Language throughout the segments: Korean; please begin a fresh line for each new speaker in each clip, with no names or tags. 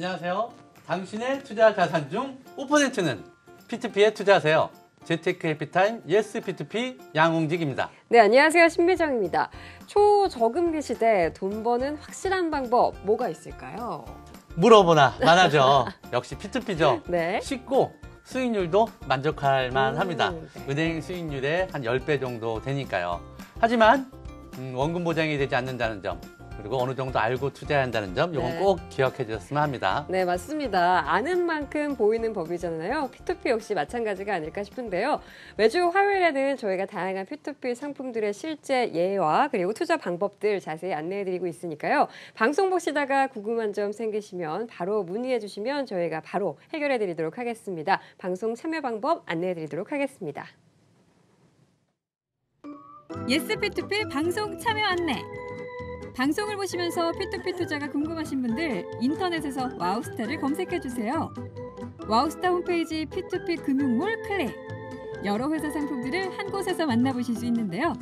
안녕하세요. 당신의 투자 자산 중 5%는 P2P에 투자하세요. 재테크 해피타임 예스 P2P 양홍직입니다.
네, 안녕하세요. 신미정입니다. 초저금리 시대 돈 버는 확실한 방법 뭐가 있을까요?
물어보나 많아죠. 역시 P2P죠.
네.
쉽고 수익률도 만족할 만합니다.
네.
은행 수익률의 한 10배 정도 되니까요. 하지만 원금 보장이 되지 않는다는 점, 그리고 어느 정도 알고 투자해야 한다는 점, 이건
네.
꼭 기억해 주셨으면 합니다.
네, 맞습니다. 아는 만큼 보이는 법이잖아요. P2P 역시 마찬가지가 아닐까 싶은데요. 매주 화요일에는 저희가 다양한 P2P 상품들의 실제 예와 그리고 투자 방법들 자세히 안내해드리고 있으니까요. 방송 보시다가 궁금한 점 생기시면 바로 문의해 주시면 저희가 바로 해결해드리도록 하겠습니다. 방송 참여 방법 안내해드리도록 하겠습니다.
예스 P2P 방송 참여 안내. 방송을 보시면서 P2P 투자가 궁금하신 분들 인터넷에서 와우스타를 검색해주세요. 와우스타 홈페이지 P2P 금융몰 클릭. 여러 회사 상품들을 한 곳에서 만나보실 수 있는데요.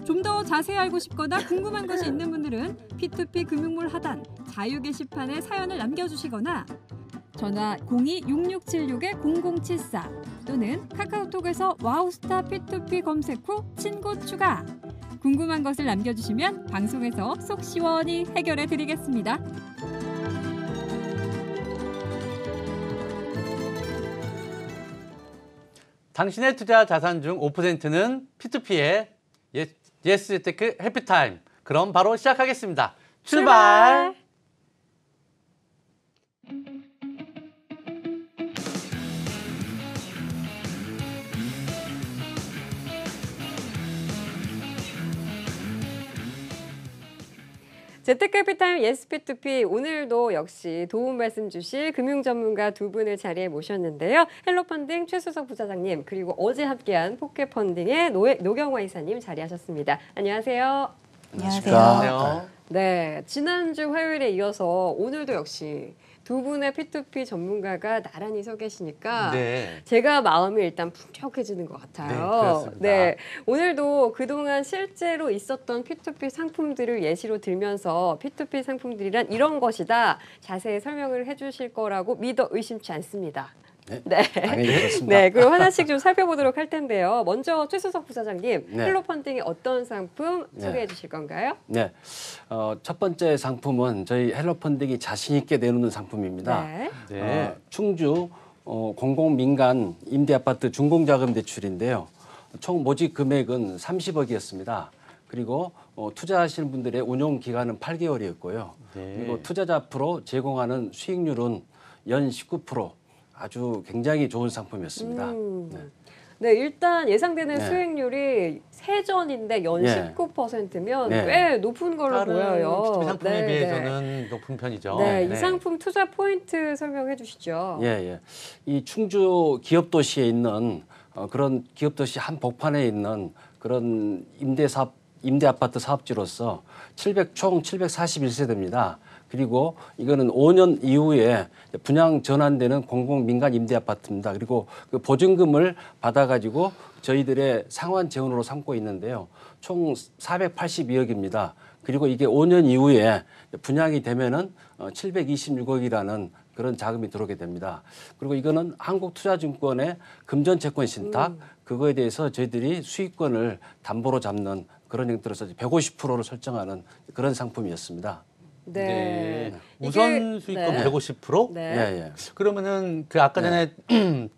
좀 더 자세히 알고 싶거나 궁금한 것이 있는 분들은 P2P 금융몰 하단 자유 게시판에 사연을 남겨주시거나 전화 02-6676-0074 또는 카카오톡에서 와우스타 P2P 검색 후 친구 추가. 궁금한 것을 남겨주시면 방송에서 속 시원히 해결해 드리겠습니다.
당신의 투자 자산 중 5%는 P2P의 예스 재테크 해피타임. 그럼 바로 시작하겠습니다. 출발!
재테크 해피타임 예스 P2P 오늘도 역시 도움 말씀 주실 금융 전문가 두 분을 자리에 모셨는데요. 헬로펀딩 최수석 부사장님 그리고 어제 함께한 포켓펀딩의 노경화 이사님 자리하셨습니다. 안녕하세요.
안녕하세요.
네, 지난주 화요일에 이어서 오늘도 역시 두 분의 P2P 전문가가 나란히 서 계시니까
네.
제가 마음이 일단 풍족해지는 것 같아요.
네, 그렇습니다.
네, 오늘도 그동안 실제로 있었던 P2P 상품들을 예시로 들면서 P2P 상품들이란 이런 것이다 자세히 설명을 해주실 거라고 믿어 의심치 않습니다.
네, 당연히 그렇습니다.
네, 그럼 하나씩 좀 살펴보도록 할 텐데요. 먼저 최수석 부사장님,
네.
헬로펀딩이 어떤 상품
네.
소개해 주실 건가요?
네, 첫 번째 상품은 저희 헬로펀딩이 자신 있게 내놓는 상품입니다.
네.
네.
충주 공공민간 임대아파트 준공자금 대출인데요. 총 모집 금액은 30억이었습니다. 그리고 투자하시는 분들의 운용 기간은 8개월이었고요.
네.
그리고 투자자 앞으로 제공하는 수익률은 연 19%. 아주 굉장히 좋은 상품이었습니다.
네. 네, 일단 예상되는
네.
수익률이 세전인데 연
네.
19%면
네.
꽤 높은 걸로
다른
보여요.
P2P 상품에
네,
비해서는 높은 편이죠.
네, 이 상품 투자 포인트 설명해 주시죠.
예, 예. 이 충주 기업도시에 있는 그런 기업도시 한복판에 있는 그런 임대아파트 사업지로서 총 741세대입니다. 그리고 이거는 5년 이후에 분양 전환되는 공공민간 임대아파트입니다. 그리고 그 보증금을 받아가지고 저희들의 상환 재원으로 삼고 있는데요. 총 482억입니다. 그리고 이게 5년 이후에 분양이 되면은 726억이라는 그런 자금이 들어오게 됩니다. 그리고 이거는 한국투자증권의 금전채권 신탁 그거에 대해서 저희들이 수익권을 담보로 잡는 그런 형태로서 150%를 설정하는 그런 상품이었습니다.
네.
우선 수익금
네.
150%?
네.
예, 예.
그러면은 그 아까 전에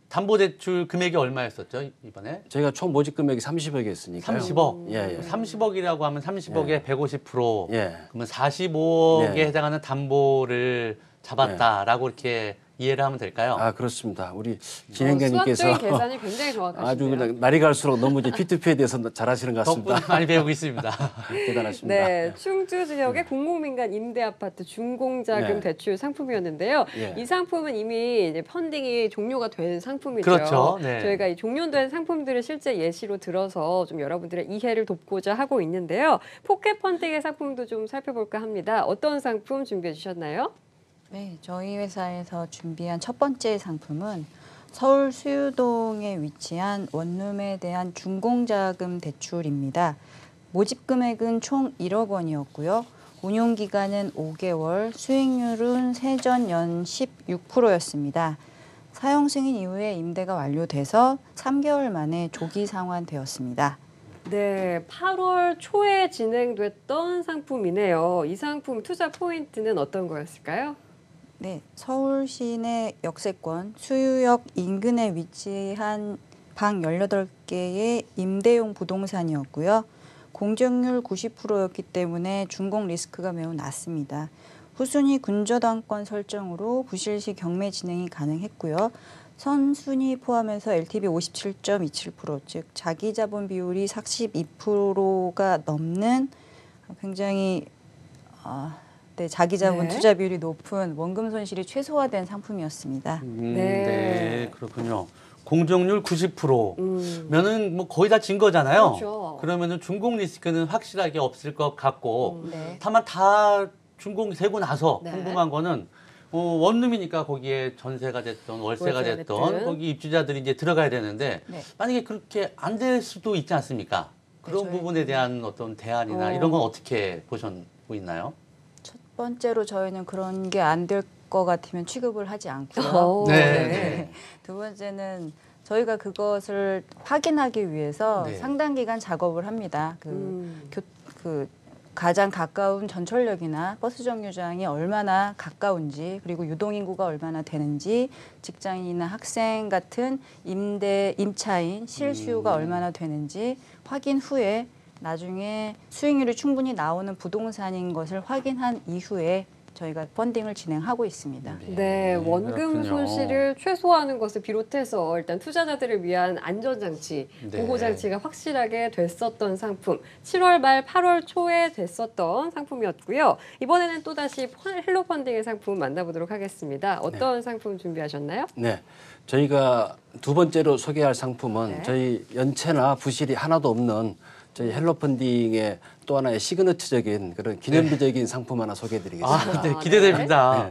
담보대출 금액이 얼마였었죠, 이번에?
저희가 총 모집 금액이 30억이었으니까요.
30억.
예, 예.
30억이라고 하면 30억에 150%.
예.
그러면 45억에
예.
해당하는 담보를 잡았다라고 이렇게 이해를 하면 될까요?
아, 그렇습니다. 우리 진행자님께서
수학적인 계산이 굉장히 정확하시네요.
아주 그냥 날이 갈수록 너무 이제 P2P에 대해서 잘하시는 것 같습니다.
덕분에 많이 배우고 있습니다.
대단하십니다.
네, 충주 지역의 공공민간 임대아파트 준공자금
네.
대출 상품이었는데요.
예.
이 상품은 이미 이제 펀딩이 종료가 된 상품이죠.
그렇죠. 네.
저희가 이 종료된 상품들을 실제 예시로 들어서 좀 여러분들의 이해를 돕고자 하고 있는데요. 포켓 펀딩의 상품도 좀 살펴볼까 합니다. 어떤 상품 준비해 주셨나요?
네, 저희 회사에서 준비한 첫 번째 상품은 서울 수유동에 위치한 원룸에 대한 준공자금 대출입니다. 모집 금액은 총 1억 원이었고요. 운용 기간은 5개월, 수익률은 세전 연 16%였습니다. 사용 승인 이후에 임대가 완료돼서 3개월 만에 조기 상환되었습니다.
네, 8월 초에 진행됐던 상품이네요. 이 상품 투자 포인트는 어떤 거였을까요?
네, 서울 시내 역세권 수유역 인근에 위치한 방 18개의 임대용 부동산이었고요. 공정률 90%였기 때문에 준공 리스크가 매우 낮습니다. 후순위 근저당권 설정으로 부실시 경매 진행이 가능했고요. 선순위 포함해서 LTV 57.27%, 즉 자기 자본 비율이 42%가 넘는 굉장히 자기 자본
네.
투자 비율이 높은 원금 손실이 최소화된 상품이었습니다.
네, 그렇군요. 공정률 90%면은 뭐 거의 다 진 거잖아요.
그렇죠.
그러면은 준공 리스크는 확실하게 없을 것 같고,
네.
다만 다 준공 되고 나서
네.
궁금한 거는 원룸이니까 거기에 전세가 됐던 월세가
월세가
됐던
됐든.
거기 입주자들이 이제 들어가야 되는데
네.
만약에 그렇게 안 될 수도 있지 않습니까? 그런
저희-
부분에 대한 어떤 대안이나 이런 건 어떻게 보고 있나요?
첫 번째로 저희는 그런 게 안 될 것 같으면 취급을 하지 않고요.
네.
두 번째는 저희가 그것을 확인하기 위해서
네.
상당 기간 작업을 합니다. 그 가장 가까운 전철역이나 버스 정류장이 얼마나 가까운지, 그리고 유동인구가 얼마나 되는지, 직장인이나 학생 같은 임차인 실수요가 얼마나 되는지 확인 후에 나중에 수익률이 충분히 나오는 부동산인 것을 확인한 이후에 저희가 펀딩을 진행하고 있습니다.
네, 원금
그렇군요.
손실을 최소화하는 것을 비롯해서 일단 투자자들을 위한 안전장치,
네.
보호장치가 확실하게 됐었던 상품, 7월 말 8월 초에 됐었던 상품이었고요. 이번에는 또다시 헬로 펀딩의 상품 만나보도록 하겠습니다. 어떤 상품 준비하셨나요?
네, 저희가 두 번째로 소개할 상품은
네.
저희 연체나 부실이 하나도 없는 저희 헬로 펀딩의 또 하나의 시그너처적인 그런 기념비적인 상품 하나 소개해드리겠습니다.
아, 네, 기대됩니다.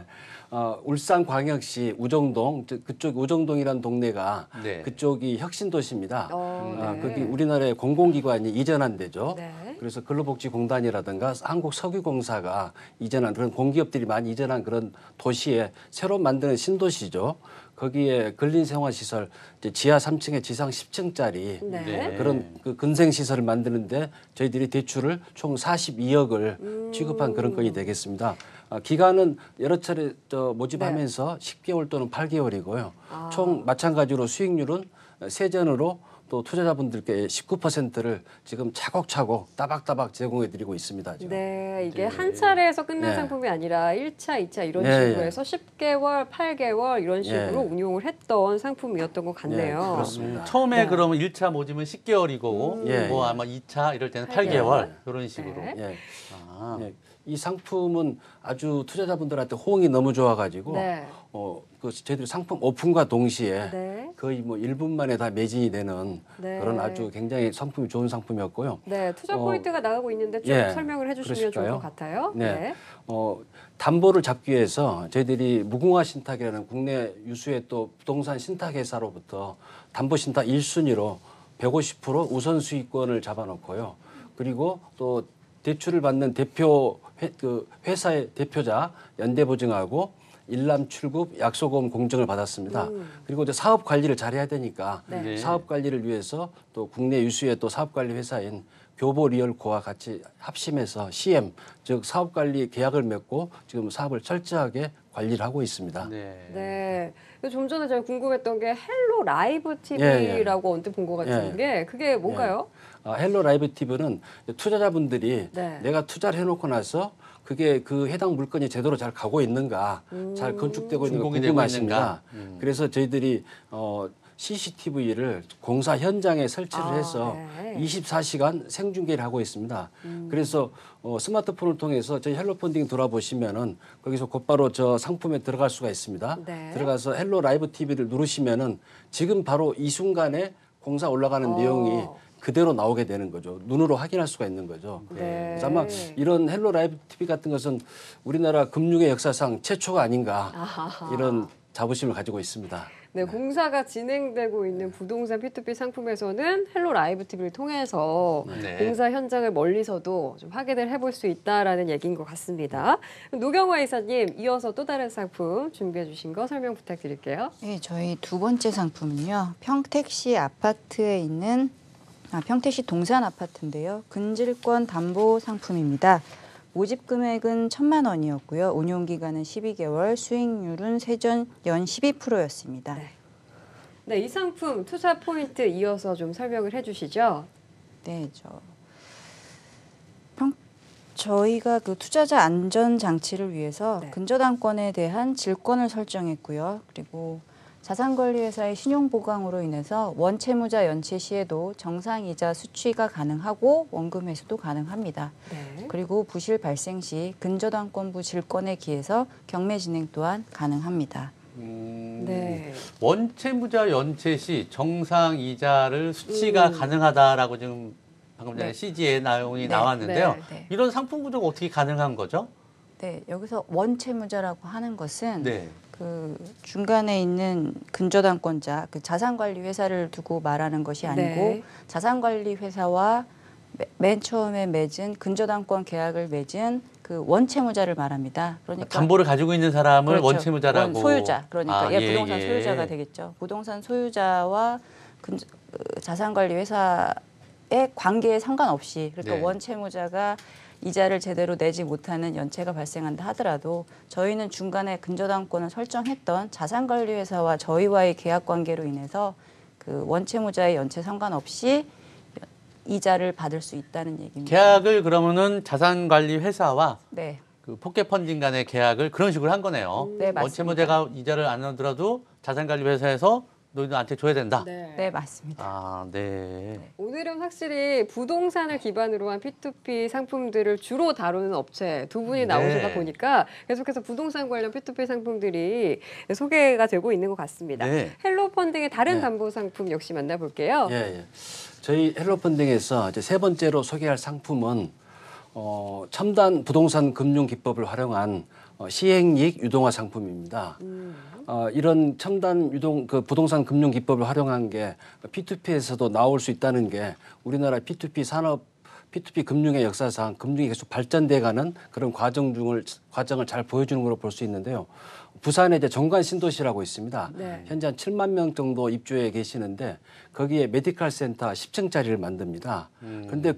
네. 울산광역시 우정동, 그쪽 우정동이라는 동네가
네.
그쪽이 혁신도시입니다.
네.
거기 우리나라의 공공기관이 이전한 데죠.
네.
그래서 근로복지공단이라든가 한국석유공사가 이전한 그런 공기업들이 많이 이전한 그런 도시에 새로 만드는 신도시죠. 거기에 근린생활시설 지하 3층에 지상 10층짜리
네.
그런 그 근생시설을 만드는데 저희들이 대출을 총 42억을 취급한 그런 건이 되겠습니다. 기간은 여러 차례 모집하면서 10개월 또는 8개월이고요. 총 마찬가지로 수익률은 세전으로 또 투자자분들께 19%를 지금 차곡차곡 따박따박 제공해드리고 있습니다. 지금.
네, 이게 한 차례에서 끝난
네.
상품이 아니라 1차, 2차 이런
네,
식으로
네.
해서 10개월, 8개월 이런 식으로
네.
운용을 했던 상품이었던 것 같네요.
네, 그렇습니다.
처음에
네.
그러면 1차 모집은 10개월이고
예,
뭐
예.
아마 2차 이럴 때는
8개월.
8개월 이런 식으로.
네.
예.
아,
예. 이 상품은 아주 투자자분들한테 호응이 너무 좋아가지고
네.
저희들이 상품 오픈과 동시에
네.
거의 뭐 1분 만에 다 매진이 되는
네.
그런 아주 굉장히 상품이 좋은 상품이었고요.
네, 투자 포인트가 나가고 있는데 좀
예,
설명을 해주시면 좋을
그러실까요?
것 같아요.
네. 담보를 잡기 위해서 저희들이 무궁화 신탁이라는 국내 유수의 또 부동산 신탁회사로부터 담보 신탁 1순위로 150% 우선 수익권을 잡아놓고요. 그리고 또 대출을 받는 회사의 대표자 연대보증하고 일람 출급 약소금 공증을 받았습니다. 그리고 이제 사업 관리를 잘해야 되니까
네.
사업 관리를 위해서 또 국내 유수의 또 사업 관리 회사인 교보리얼코와 같이 합심해서 CM 즉 사업 관리 계약을 맺고 지금 사업을 철저하게 관리를 하고 있습니다.
네. 좀 전에 제가 궁금했던 게 헬로 라이브 TV라고 언뜻 본 것 같은데 그게 뭔가요?
헬로 라이브 TV는 투자자분들이
네.
내가 투자를 해놓고 나서 그게 그 해당 물건이 제대로 잘 가고 있는가, 잘 건축되고 있는가
준공이 되고
궁금하십니다.
있는가.
그래서 저희들이 CCTV를 공사 현장에 설치를 해서
네.
24시간 생중계를 하고 있습니다. 그래서 스마트폰을 통해서 저희 헬로 펀딩 돌아보시면은 거기서 곧바로 저 상품에 들어갈 수가 있습니다.
네.
들어가서 헬로 라이브 TV를 누르시면은 지금 바로 이 순간에 공사 올라가는 내용이 그대로 나오게 되는 거죠. 눈으로 확인할 수가 있는 거죠.
네.
그래서 아마 이런 헬로 라이브 TV 같은 것은 우리나라 금융의 역사상 최초가 아닌가 이런 자부심을 가지고 있습니다.
네, 공사가 진행되고 있는 부동산 P2P 상품에서는 헬로 라이브 TV를 통해서
네.
공사 현장을 멀리서도 좀 확인을 해볼 수 있다라는 얘기인 것 같습니다. 노경화 이사님, 이어서 또 다른 상품 준비해 주신 거 설명 부탁드릴게요.
네, 저희 두 번째 상품은요. 평택시 아파트에 있는 평택시 동산 아파트인데요. 근질권 담보 상품입니다. 모집 금액은 1,000만 원이었고요. 운용 기간은 12개월, 수익률은 세전 연 12%였습니다.
네. 네, 이 상품 투자 포인트 이어서 좀 설명을 해주시죠.
네, 저희가 그 투자자 안전 장치를 위해서
네.
근저당권에 대한 질권을 설정했고요. 그리고 자산관리회사의 신용보강으로 인해서 원채무자 연체 시에도 정상이자 수취가 가능하고 원금 회수도 가능합니다.
네.
그리고 부실 발생 시 근저당권부 질권에 기해서 경매 진행 또한 가능합니다.
네.
원채무자 연체 시 정상 이자를 수취가 가능하다라고 지금 방금 전에
네.
CG에 내용이
네.
나왔는데요.
네.
이런 상품 구조가 어떻게 가능한 거죠?
네, 여기서 원채무자라고 하는 것은
네.
그 중간에 있는 근저당권자, 그 자산관리회사를 두고 말하는 것이 아니고
네.
자산관리회사와 맨 처음에 맺은 근저당권 계약을 맺은 그 원채무자를 말합니다. 그러니까
담보를 가지고 있는 사람을
그렇죠.
원채무자라고.
소유자, 그러니까
아,
부동산
예.
소유자가 되겠죠. 부동산 소유자와 자산관리회사의 관계에 상관없이 그러니까
네.
원채무자가 이자를 제대로 내지 못하는 연체가 발생한다 하더라도 저희는 중간에 근저당권을 설정했던 자산관리회사와 저희와의 계약 관계로 인해서 그 원채무자의 연체 상관없이 이자를 받을 수 있다는 얘기입니다.
계약을 그러면은 자산관리 회사와
네.
그 포켓 펀딩 간의 계약을 그런 식으로 한 거네요.
네, 맞습니다.
원채무자가 이자를 안 넣더라도 자산관리 회사에서 너희들한테 줘야 된다.
네, 맞습니다.
아, 네.
오늘은 확실히 부동산을 기반으로 한 P2P 상품들을 주로 다루는 업체 두 분이
네.
나오시다 보니까 계속해서 부동산 관련 P2P 상품들이 소개가 되고 있는 것 같습니다.
네.
헬로 펀딩의 다른
네.
담보 상품 역시 만나볼게요.
예, 예. 저희 헬로펀딩에서 이제 세 번째로 소개할 상품은 첨단 부동산 금융 기법을 활용한 시행이익 유동화 상품입니다. 이런 첨단 부동산 금융 기법을 활용한 게 P2P에서도 나올 수 있다는 게 우리나라 P2P 산업, P2P 금융의 역사상 금융이 계속 발전돼가는 그런 과정을 잘 보여주는 걸로 볼 수 있는데요. 부산에 이제 정관 신도시라고 있습니다.
네.
현재 한 7만 명 정도 입주해 계시는데 거기에 메디컬 센터 10층짜리를 만듭니다. 그런데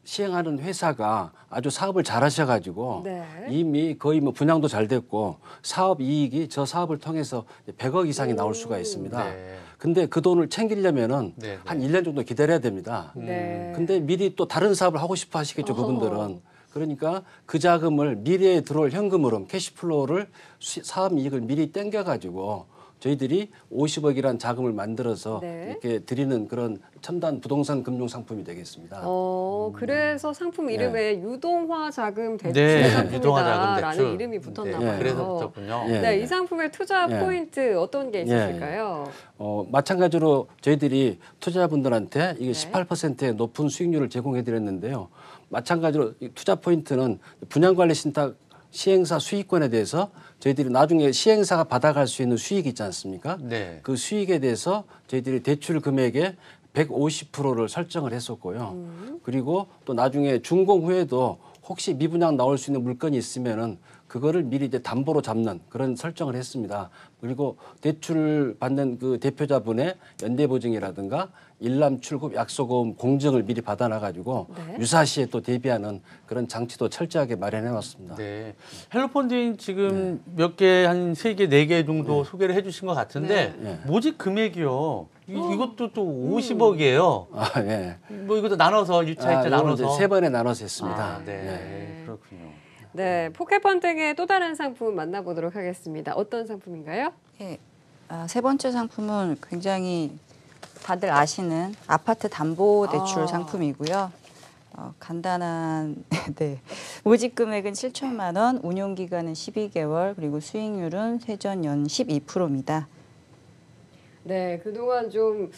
시행하는 회사가 아주 사업을 잘 하셔가지고
네.
이미 거의 분양도 잘 됐고 사업 이익이 저 사업을 통해서 100억 이상이 나올 수가 있습니다.
네.
근데 그 돈을 챙기려면은
네, 네.
한 1년 정도 기다려야 됩니다.
네.
근데 미리 또 다른 사업을 하고 싶어 하시겠죠, 그분들은. 그러니까 그 자금을 미래에 들어올 현금으로 캐시플로우를 사업 이익을 미리 땡겨가지고 저희들이 50억이라는 자금을 만들어서
네.
이렇게 드리는 그런 첨단 부동산 금융 상품이 되겠습니다.
그래서 상품 이름에 유동화 자금 대출
네,
상품이다라는
유동화 자금 대출.
이름이 붙었나
네,
봐요.
그래서 붙었군요.
예.
네, 이 상품의 투자
예.
포인트 어떤 게 있으실까요?
마찬가지로 저희들이 투자자분들한테 이게
네.
18%의 높은 수익률을 제공해 드렸는데요. 마찬가지로 이 투자 포인트는 분양관리 신탁 시행사 수익권에 대해서 저희들이 나중에 시행사가 받아갈 수 있는 수익이 있지 않습니까?
네.
그 수익에 대해서 저희들이 대출 금액의 150%를 설정을 했었고요. 그리고 또 나중에 준공 후에도 혹시 미분양 나올 수 있는 물건이 있으면은 그거를 미리 이제 담보로 잡는 그런 설정을 했습니다. 그리고 대출 받는 그 대표자분의 연대보증이라든가 일람 출급 약소금 공증을 미리 받아놔가지고
네.
유사시에 또 대비하는 그런 장치도 철저하게 마련해놨습니다.
네. 헬로펀딩 지금 몇 개, 한 3개, 4개 정도 소개를 해주신 것 같은데
네.
모집 금액이요. 이것도 또 50억이에요.
아, 예.
뭐 이것도 나눠서 유차이자
이거는
나눠서.
이제 세 번에 나눠서 했습니다.
아, 네.
네.
그렇군요.
네, 포켓펀딩의 또 다른 상품 만나보도록 하겠습니다. 어떤 상품인가요?
예. 세 번째 상품은 굉장히 다들 아시는 아파트 담보 대출 상품이고요. 간단한 네. 모집 금액은 7천만 원, 운용 기간은 12개월, 그리고 수익률은 세전 연 12%입니다.
네, 그동안 좀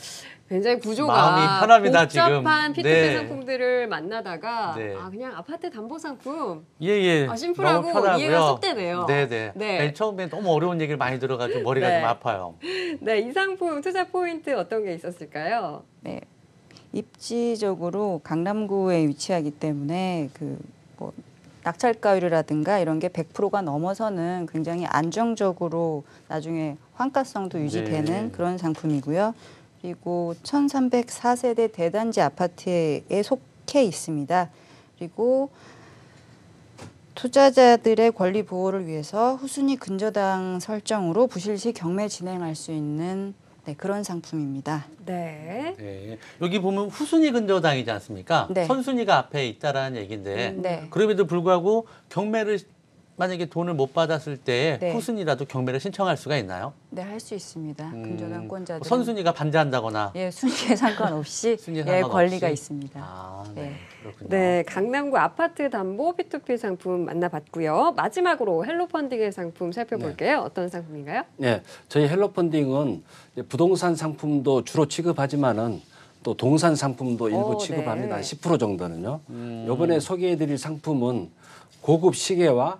굉장히 구조가
마음이 편합니다,
복잡한
지금.
P2P
네.
상품들을 만나다가
네.
그냥 아파트 담보 상품
예.
심플하고
너무 편하고요.
이해가 쏙 되네요.
네네.
네.
아니, 처음에 너무 어려운 얘기를 많이 들어가지고 머리가
네.
좀 아파요.
네, 이 상품 투자 포인트 어떤 게 있었을까요?
네. 입지적으로 강남구에 위치하기 때문에 뭐 낙찰가율이라든가 이런 게 100%가 넘어서는 굉장히 안정적으로 나중에 환가성도 유지되는
네.
그런 상품이고요. 그리고 1304세대 대단지 아파트에 속해 있습니다. 그리고 투자자들의 권리 보호를 위해서 후순위 근저당 설정으로 부실시 경매 진행할 수 있는 그런 상품입니다.
네.
네. 여기 보면 후순위 근저당이지 않습니까?
네.
선순위가 앞에 있다라는 얘기인데
네.
그럼에도 불구하고 경매를 만약에 돈을 못 받았을 때
네.
후순위라도 경매를 신청할 수가 있나요?
네, 할 수 있습니다. 근저당권자들
선순위가 반대한다거나
예, 순위에 상관없이
순위에
예,
상관없이?
권리가 있습니다.
아,
네.
네. 그렇군요.
네, 강남구 아파트 담보 P2P 상품 만나봤고요. 마지막으로 헬로펀딩의 상품 살펴볼게요. 어떤 상품인가요?
네, 저희 헬로펀딩은 이제 부동산 상품도 주로 취급하지만은 또 동산 상품도 일부 취급합니다.
네.
10% 정도는요. 이번에 소개해드릴 상품은 고급 시계와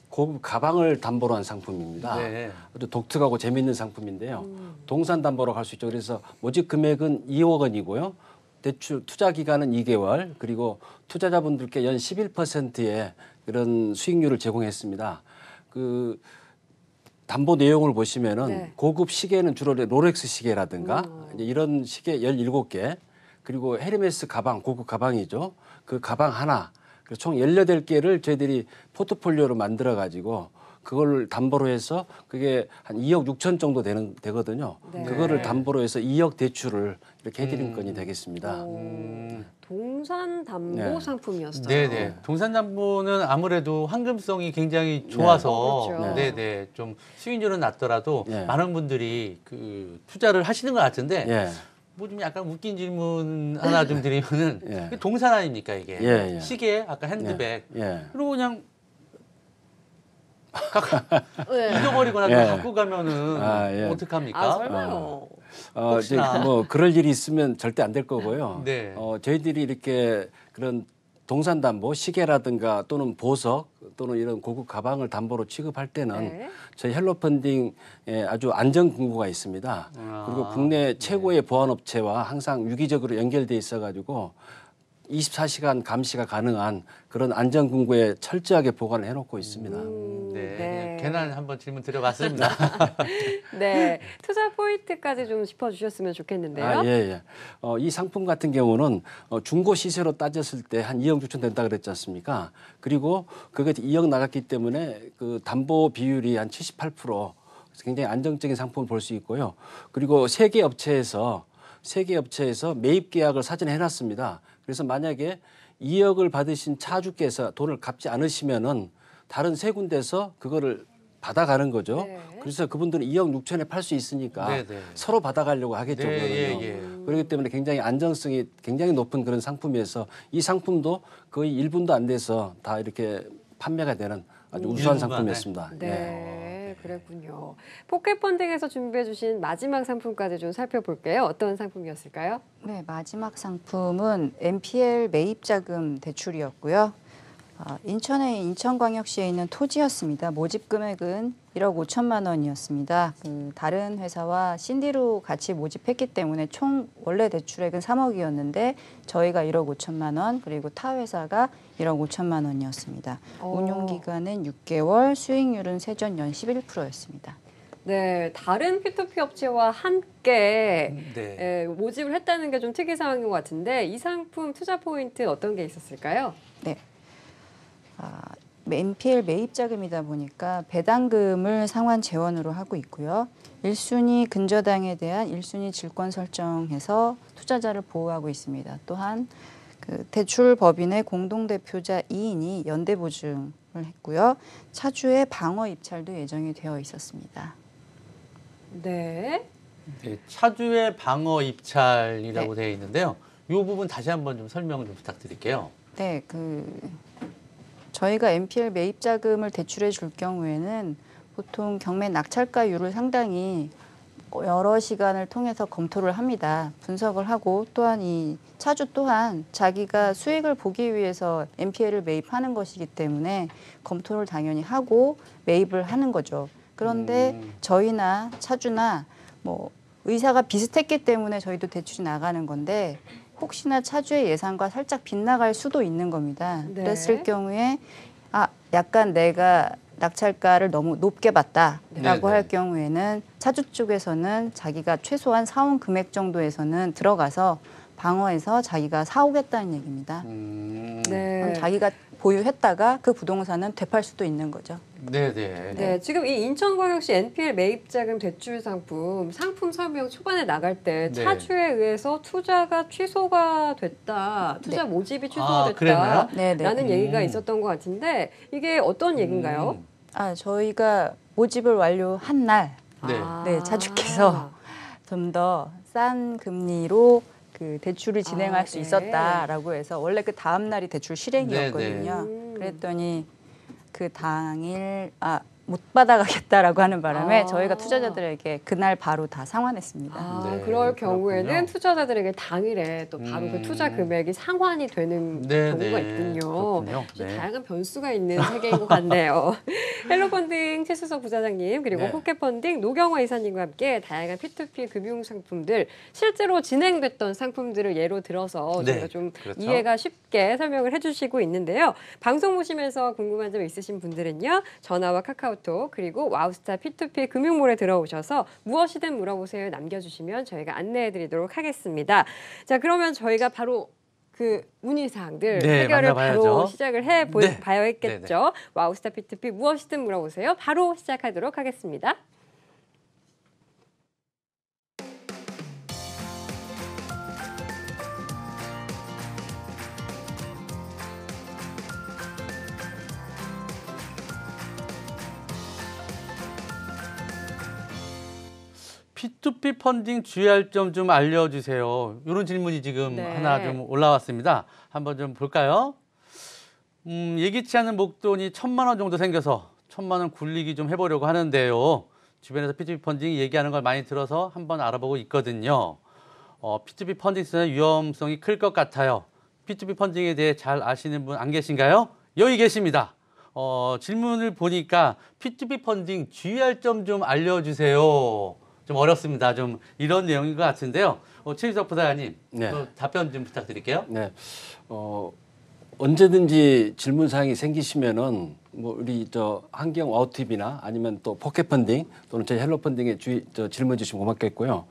고급 가방을 담보로 한 상품입니다.
네.
아주 독특하고 재미있는 상품인데요. 동산 담보로 갈 수 있죠. 그래서 모집 금액은 2억 원이고요. 대출 투자 기간은 2개월, 그리고 투자자분들께 연 11%의 그런 수익률을 제공했습니다. 그 담보 내용을 보시면은
네.
고급 시계는 주로 롤렉스 시계라든가 이제 이런 시계 17개, 그리고 헤르메스 가방, 고급 가방이죠. 그 가방 하나, 그래서 총 18개를 저희들이 포트폴리오로 만들어 가지고 그걸 담보로 해서 그게 한 2억 6천 정도 되거든요.
네.
그거를 담보로 해서 2억 대출을 이렇게 해드린 건이 되겠습니다.
동산 담보
네.
상품이었어요.
네네. 동산담보는 아무래도 황금성이 굉장히 좋아서
그렇죠.
네네. 좀 수익률은 낮더라도
네.
많은 분들이 그 투자를 하시는 것 같은데
예.
뭐 좀 약간 웃긴 질문 하나 좀 드리면은
예.
이게 동산 아닙니까 이게
예, 예.
시계 아까 핸드백
예.
그리고 그냥
네.
잊어버리거나
예.
갖고 가면은
아, 예.
어떡합니까?
아, 설마요.
이제
혹시나.
뭐 그럴 일이 있으면 절대 안 될 거고요.
네.
저희들이 이렇게 그런 동산 담보, 시계라든가 또는 보석 또는 이런 고급 가방을 담보로 취급할 때는
네.
저희 헬로펀딩에 아주 안전 공고가 있습니다.
아,
그리고 국내 최고의 보안업체와 항상 유기적으로 연결돼 있어가지고 24시간 감시가 가능한 그런 안전 공고에 철저하게 보관을 해놓고 있습니다.
네.
네.
괜한 한번 질문 드려봤습니다.
네, 투자 포인트까지 좀 짚어주셨으면 좋겠는데요.
아, 예, 예. 이 상품 같은 경우는 중고 시세로 따졌을 때 한 2억 6천 된다 그랬지 않습니까? 그리고 그게 2억 나갔기 때문에 그 담보 비율이 한 78%, 굉장히 안정적인 상품을 볼 수 있고요. 그리고 세 개 업체에서 매입 계약을 사전에 해놨습니다. 그래서 만약에 2억을 받으신 차주께서 돈을 갚지 않으시면은 다른 세 군데서 그거를 받아가는 거죠.
네.
그래서 그분들은 2억 6천에 팔 수 있으니까
네, 네.
서로 받아가려고 하겠죠.
네,
그거는요.
예, 예.
그렇기 때문에 굉장히 안정성이 굉장히 높은 그런 상품이어서 이 상품도 거의 1분도 안 돼서 다 이렇게 판매가 되는 아주 우수한
일부가,
상품이었습니다.
네, 그랬군요. 포켓펀딩에서 준비해주신 마지막 상품까지 좀 살펴볼게요. 어떤 상품이었을까요?
네, 마지막 상품은 NPL 매입 자금 대출이었고요. 인천의 인천광역시에 있는 토지였습니다. 모집 금액은 1억 5천만 원이었습니다. 다른 회사와 신디로 같이 모집했기 때문에 총 원래 대출액은 3억이었는데 저희가 1억 5천만 원, 그리고 타 회사가 1억 5천만 원이었습니다. 운용 기간은 6개월, 수익률은 세전연 11%였습니다.
네, 다른 P2P 업체와 함께
네.
모집을 했다는 게 좀 특이 사항인 것 같은데 이 상품 투자 포인트 어떤 게 있었을까요?
네. NPL 매입 자금이다 보니까 배당금을 상환 재원으로 하고 있고요. 1순위 근저당에 대한 1순위 질권 설정해서 투자자를 보호하고 있습니다. 또한 그 대출 법인의 공동대표자 2인이 연대 보증을 했고요. 차주의 방어 입찰도 예정이 되어 있었습니다.
네.
네, 차주의 방어 입찰이라고
네.
되어 있는데요. 이 부분 다시 한번 좀 설명 좀 부탁드릴게요.
네, 저희가 NPL 매입 자금을 대출해 줄 경우에는 보통 경매 낙찰가율을 상당히 여러 시간을 통해서 검토를 합니다. 분석을 하고 또한 이 차주 또한 자기가 수익을 보기 위해서 NPL을 매입하는 것이기 때문에 검토를 당연히 하고 매입을 하는 거죠. 그런데 저희나 차주나 뭐 의사가 비슷했기 때문에 저희도 대출이 나가는 건데 혹시나 차주의 예상과 살짝 빗나갈 수도 있는 겁니다.
네.
그랬을 경우에 약간 내가 낙찰가를 너무 높게 봤다라고
네네.
할 경우에는 차주 쪽에서는 자기가 최소한 사온 금액 정도에서는 들어가서 방어해서 자기가 사오겠다는 얘기입니다.
네.
그럼 자기가 보유했다가 그 부동산은 되팔 수도 있는 거죠.
네네.
네, 지금 이 인천광역시 NPL 매입자금 대출 상품 설명 초반에 나갈 때
네.
차주에 의해서 투자가 취소가 됐다, 투자 모집이 취소가
그랬나요?
됐다라는
네네.
얘기가 있었던 것 같은데 이게 어떤 얘기인가요?
저희가 모집을 완료한 날
네.
네, 차주께서 좀 더 싼 금리로 그 대출을 진행할 수
네.
있었다라고 해서 원래 그 다음 날이 대출 실행이었거든요.
네네.
그랬더니 그 당일 못 받아가겠다라고 하는 바람에 저희가 투자자들에게 그날 바로 다 상환했습니다.
네,
그럴 경우에는
그렇군요.
투자자들에게 당일에 또 바로 그 투자 금액이 상환이 되는
네,
경우가
네.
있군요.
그렇군요.
좀
네.
다양한 변수가 있는 세계인 것 같네요. 헬로펀딩 최수석 부사장님 그리고
네.
포켓펀딩 노경화 이사님과 함께 다양한 P2P 금융 상품들 실제로 진행됐던 상품들을 예로 들어서
네,
저희가 좀
그렇죠.
이해가 쉽게 설명을 해주시고 있는데요. 방송 보시면서 궁금한 점 있으신 분들은요. 전화와 카카오톡 그리고 와우스타 P2P 금융몰에 들어오셔서 무엇이든 물어보세요 남겨주시면 저희가 안내해드리도록 하겠습니다. 자 그러면 저희가 바로 그 문의사항들
네,
해결을
만나봐야죠.
바로 시작을 해봐야겠죠.
네네.
와우스타 P2P 무엇이든 물어보세요. 바로 시작하도록 하겠습니다.
P2P 펀딩 주의할 점 좀 알려주세요. 이런 질문이 지금
네.
하나 좀 올라왔습니다. 한번 좀 볼까요? 예기치 않은 목돈이 1,000만 원 정도 생겨서 1,000만 원 굴리기 좀 해보려고 하는데요. 주변에서 P2P 펀딩 얘기하는 걸 많이 들어서 한번 알아보고 있거든요. P2P 펀딩 쓰는 위험성이 클 것 같아요. P2P 펀딩에 대해 잘 아시는 분 안 계신가요? 여기 계십니다. 질문을 보니까 P2P 펀딩 주의할 점 좀 알려주세요. 좀 어렵습니다. 좀 이런 내용인 것 같은데요. 최수석 부사장님,
네.
답변 좀 부탁드릴게요.
네. 언제든지 질문 사항이 생기시면은 뭐 우리 한경 와우TV나 아니면 또 포켓펀딩 또는 저희 헬로펀딩에 질문 주시면 고맙겠고요.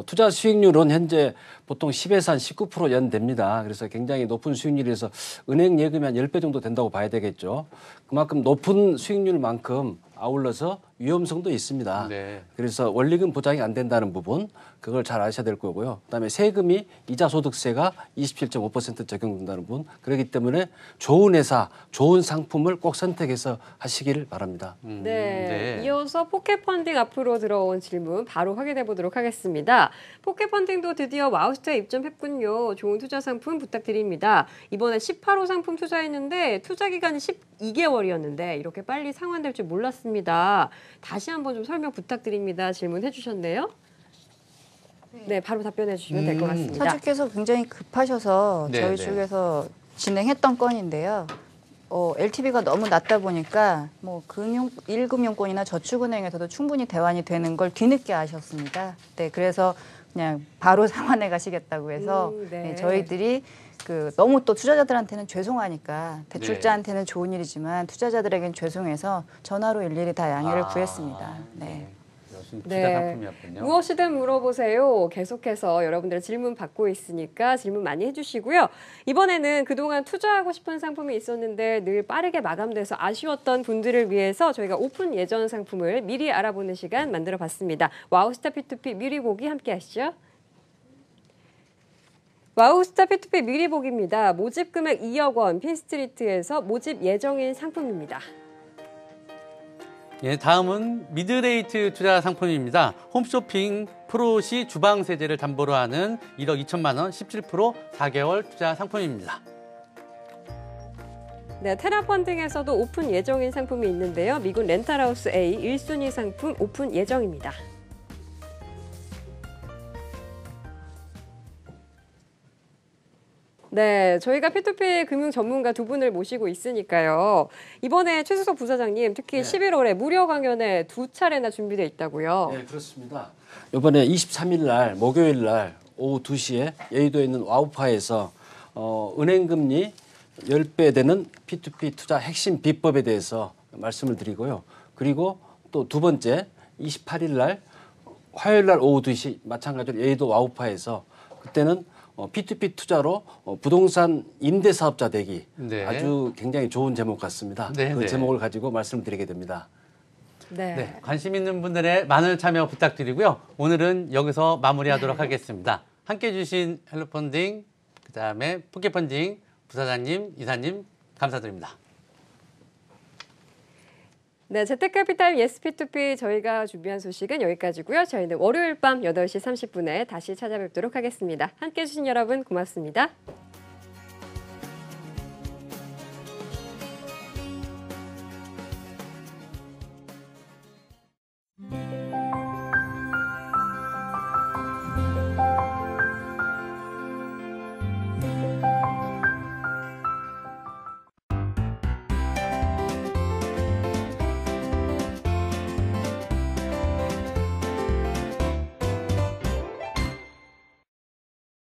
투자 수익률은 현재 보통 10에서 한 19% 연됩니다. 그래서 굉장히 높은 수익률이라서 은행 예금이 한 10배 정도 된다고 봐야 되겠죠. 그만큼 높은 수익률만큼 아울러서 위험성도 있습니다.
네.
그래서 원리금 보장이 안 된다는 부분 그걸 잘 아셔야 될 거고요. 그다음에 세금이 이자 소득세가 27.5% 적용된다는 부분. 그렇기 때문에 좋은 회사, 좋은 상품을 꼭 선택해서 하시기를 바랍니다.
네. 이어서 포켓펀딩 앞으로 들어온 질문 바로 확인해 보도록 하겠습니다. 포켓펀딩도 드디어 와우스타에 입점했군요. 좋은 투자 상품 부탁드립니다. 이번에 18호 상품 투자했는데 투자 기간이 12개월이었는데 이렇게 빨리 상환될 줄 몰랐습니다. 다시 한번 좀 설명 부탁드립니다. 질문해 주셨네요. 네, 바로 답변해 주시면 될 것 같습니다.
차주께서 굉장히 급하셔서
네,
저희
네.
쪽에서 진행했던 건인데요. LTV가 너무 낮다 보니까 뭐 1금융권이나 저축은행에서도 충분히 대환이 되는 걸 뒤늦게 아셨습니다. 네, 그래서 그냥 바로 상환해 가시겠다고 해서
네.
저희들이 너무 또 투자자들한테는 죄송하니까 대출자한테는 좋은 일이지만 투자자들에겐 죄송해서 전화로 일일이 다 양해를 구했습니다. 네.
역시 투자
네.
상품이었군요.
무엇이든 물어보세요. 계속해서 여러분들의 질문 받고 있으니까 질문 많이 해주시고요. 이번에는 그동안 투자하고 싶은 상품이 있었는데 늘 빠르게 마감돼서 아쉬웠던 분들을 위해서 저희가 오픈 예전 상품을 미리 알아보는 시간 만들어봤습니다. 와우스타 P2P 미리 보기 함께 하시죠. 와우스타 P2P 미리 보기입니다. 모집 금액 2억 원 핀스트리트에서 모집 예정인 상품입니다.
예, 다음은 미드레이트 투자 상품입니다. 홈쇼핑 프로시 주방 세제를 담보로 하는 1억 2천만 원 17% 4개월 투자 상품입니다.
네, 테라펀딩에서도 오픈 예정인 상품이 있는데요. 미국 렌탈하우스 A 1순위 상품 오픈 예정입니다. 네, 저희가 P2P 금융 전문가 두 분을 모시고 있으니까요. 이번에 최수석 부사장님 특히 11월에 무료 강연에 2차례나 준비되어 있다고요.
네, 그렇습니다. 이번에 23일 날 목요일 날 오후 2시에 여의도에 있는 와우파에서 은행금리 10배 되는 P2P 투자 핵심 비법에 대해서 말씀을 드리고요. 그리고 또 두 번째 28일 날 화요일 날 오후 2시 마찬가지로 여의도 와우파에서 그때는 P2P 투자로 부동산 임대사업자 되기
네.
아주 굉장히 좋은 제목 같습니다.
네,
그
네.
제목을 가지고 말씀드리게 됩니다.
네.
네, 관심 있는 분들의 많은 참여 부탁드리고요. 오늘은 여기서 마무리하도록 하겠습니다. 함께해 주신 헬로펀딩, 그다음에 포켓펀딩 부사장님, 이사님 감사드립니다.
네, 재테크카피탈 예스 P2P 저희가 준비한 소식은 여기까지고요. 저희는 월요일 밤 8시 30분에 다시 찾아뵙도록 하겠습니다. 함께해 주신 여러분 고맙습니다.